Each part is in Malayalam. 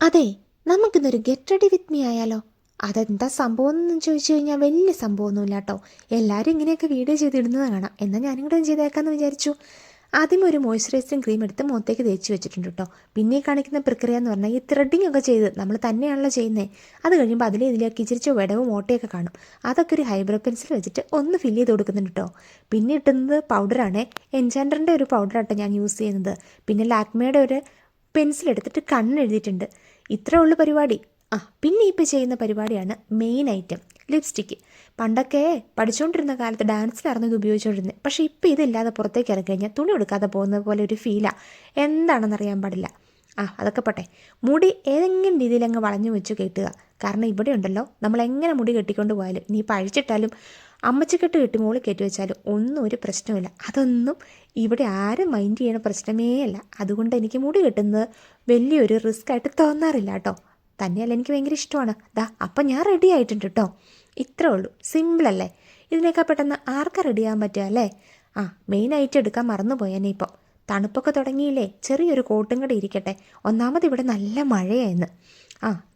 അതെ, നമുക്കിന്നൊരു ഗെറ്റ് റെഡി വിത്ത് മീ ആയാലോ? അതെന്താ സംഭവം എന്ന് ചോദിച്ചു കഴിഞ്ഞാൽ വലിയ സംഭവമൊന്നുമില്ല കേട്ടോ. എല്ലാവരും ഇങ്ങനെയൊക്കെ വീഡിയോ ചെയ്തിടുന്നത് കാണാം. എന്നാൽ ഞാനും കൂടെ ചെയ്തേക്കാമെന്ന് വിചാരിച്ചു. ആദ്യം ഒരു മോയ്സ്ചറൈസിങ് ക്രീം എടുത്ത് മുഖത്തേക്ക് തേച്ച് വെച്ചിട്ടുണ്ട് കേട്ടോ. പിന്നെ ഈ കാണിക്കുന്ന പ്രക്രിയ എന്ന് പറഞ്ഞാൽ ഈ ത്രെഡിങ് ഒക്കെ ചെയ്ത് നമ്മൾ തന്നെയാണല്ലോ ചെയ്യുന്നത്. അത് കഴിയുമ്പോൾ ഇതിലേക്ക് ഇച്ചിരിച്ച് വിടവും ഓട്ടയൊക്കെ കാണും. അതൊക്കെ ഒരു ഹൈബ്രോ പെൻസിൽ വെച്ചിട്ട് ഒന്ന് ഫില്ല് ചെയ്ത് കൊടുക്കുന്നുണ്ട് കേട്ടോ. പിന്നെ ഇട്ടുന്നത് പൗഡറാണ്. എൻചാൻഡറിൻ്റെ ഒരു പൗഡറാട്ടോ ഞാൻ യൂസ് ചെയ്യുന്നത്. പിന്നെ ലാക്മേയുടെ ഒരു പെൻസിൽ എടുത്തിട്ട് കണ്ണെഴുതിയിട്ടുണ്ട്. ഇത്രേ ഉള്ളു പരിപാടി. പിന്നെ ഇപ്പോൾ ചെയ്യുന്ന പരിപാടിയാണ് മെയിൻ ഐറ്റം, ലിപ്സ്റ്റിക്ക്. പണ്ടൊക്കെ പഠിച്ചുകൊണ്ടിരുന്ന കാലത്ത് ഡാൻസിലായിരുന്നു ഇത് ഉപയോഗിച്ചുകൊണ്ടിരുന്നത്. പക്ഷേ ഇപ്പോൾ ഇതില്ലാതെ പുറത്തേക്ക് ഇറങ്ങിക്കഴിഞ്ഞാൽ തുണി എടുക്കാതെ പോകുന്നത് പോലെ ഒരു ഫീലാണ്. എന്താണെന്നറിയാൻ പാടില്ല. അതൊക്കെ പോട്ടെ. മുടി ഏതെങ്കിലും രീതിയിൽ അങ്ങ് വളഞ്ഞു വെച്ച് കെട്ടുക. കാരണം ഇവിടെ ഉണ്ടല്ലോ, നമ്മൾ എങ്ങനെ മുടി കെട്ടിക്കൊണ്ട് പോയാലും നീ പഴിച്ചിട്ടാലും അമ്മച്ചിക്കെട്ട് കെട്ടി മുകളിൽ കയറ്റി വെച്ചാലും ഒന്നും ഒരു പ്രശ്നമില്ല. അതൊന്നും ഇവിടെ ആരും മൈൻഡ് ചെയ്യണ പ്രശ്നമേ അല്ല. അതുകൊണ്ട് എനിക്ക് മുടി കെട്ടുന്നത് വലിയൊരു റിസ്ക് ആയിട്ട് തോന്നാറില്ല കേട്ടോ. തന്നെയല്ല, എനിക്ക് ഭയങ്കര ഇഷ്ടമാണ്. അപ്പം ഞാൻ റെഡി ആയിട്ടുണ്ട് കേട്ടോ. ഇത്രേ ഉള്ളൂ, സിമ്പിളല്ലേ? ഇതിനേക്കാൾ പെട്ടെന്ന് ആർക്കാ റെഡിയാകാൻ പറ്റുക അല്ലേ? മെയിനായിട്ട് എടുക്കാൻ മറന്നു പോയേനെ. ഇപ്പോൾ തണുപ്പൊക്കെ തുടങ്ങിയില്ലേ, ചെറിയൊരു കോട്ടും കൂടെ ഇരിക്കട്ടെ. ഒന്നാമത് ഇവിടെ നല്ല മഴയായിരുന്നു.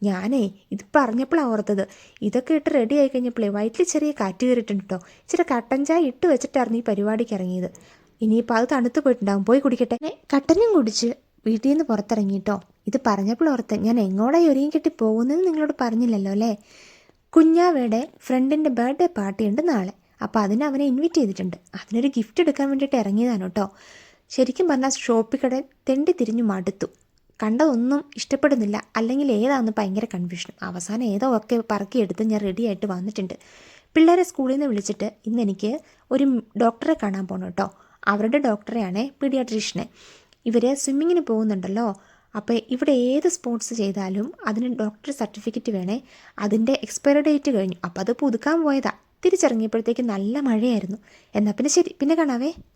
ഞാനേ ഇത് പറഞ്ഞപ്പോഴാണ് ഓർത്തത്, ഇതൊക്കെ ഇട്ട് റെഡി ആയി കഴിഞ്ഞപ്പോഴേ വയറ്റിൽ ചെറിയ കാറ്റ് കയറിയിട്ടുണ്ട് കേട്ടോ. ഇച്ചിരി കട്ടൻ ചായ ഇട്ട് വെച്ചിട്ടായിരുന്നു ഈ പരിപാടിക്ക് ഇറങ്ങിയത്. ഇനിയിപ്പോൾ അത് തണുത്ത് പോയിട്ടുണ്ടാകും, പോയി കുടിക്കട്ടെ. കട്ടനും കുടിച്ച് വീട്ടിൽ നിന്ന് പുറത്തിറങ്ങിട്ടോ. ഇത് പറഞ്ഞപ്പോൾ ഓർത്ത്, ഞാൻ എങ്ങോട്ടായി ഒരുങ്ങി കെട്ടി പോകുന്നതെന്ന് നിങ്ങളോട് പറഞ്ഞില്ലല്ലോ അല്ലേ? കുഞ്ഞാവയുടെ ഫ്രണ്ടിൻ്റെ ബർത്ത്ഡേ പാർട്ടി ഉണ്ട് നാളെ. അപ്പോൾ അതിന് അവനെ ഇൻവൈറ്റ് ചെയ്തിട്ടുണ്ട്. അതിനൊരു ഗിഫ്റ്റ് എടുക്കാൻ വേണ്ടിയിട്ട് ഇറങ്ങിയതാണ് കേട്ടോ. ശരിക്കും പറഞ്ഞാൽ ഷോപ്പിൽ കട തെണ്ടി തിരിഞ്ഞു മടുത്തു. കണ്ടതൊന്നും ഇഷ്ടപ്പെടുന്നില്ല, അല്ലെങ്കിൽ ഏതാണെന്ന് ഭയങ്കര കൺഫ്യൂഷൻ. അവസാനം ഏതോ ഒക്കെ പറക്കിയെടുത്ത് ഞാൻ റെഡി ആയിട്ട് വന്നിട്ടുണ്ട്. പിള്ളേരെ സ്കൂളിൽ നിന്ന് വിളിച്ചിട്ട് ഇന്ന് എനിക്ക് ഒരു ഡോക്ടറെ കാണാൻ പോകണം കേട്ടോ. അവരുടെ ഡോക്ടറെയാണേ, പീഡിയാട്രീഷ്യനെ. ഇവർ സ്വിമ്മിങ്ങിന് പോകുന്നുണ്ടല്ലോ. അപ്പോൾ ഇവിടെ ഏത് സ്പോർട്സ് ചെയ്താലും അതിന് ഡോക്ടർ സർട്ടിഫിക്കറ്റ് വേണേ. അതിൻ്റെ എക്സ്പയറി ഡേറ്റ് കഴിഞ്ഞു. അപ്പോൾ അത് പുതുക്കാൻ പോയതാ. തിരിച്ചിറങ്ങിയപ്പോഴത്തേക്ക് നല്ല മഴയായിരുന്നു. എന്നാൽ പിന്നെ ശരി, പിന്നെ കാണാവേ.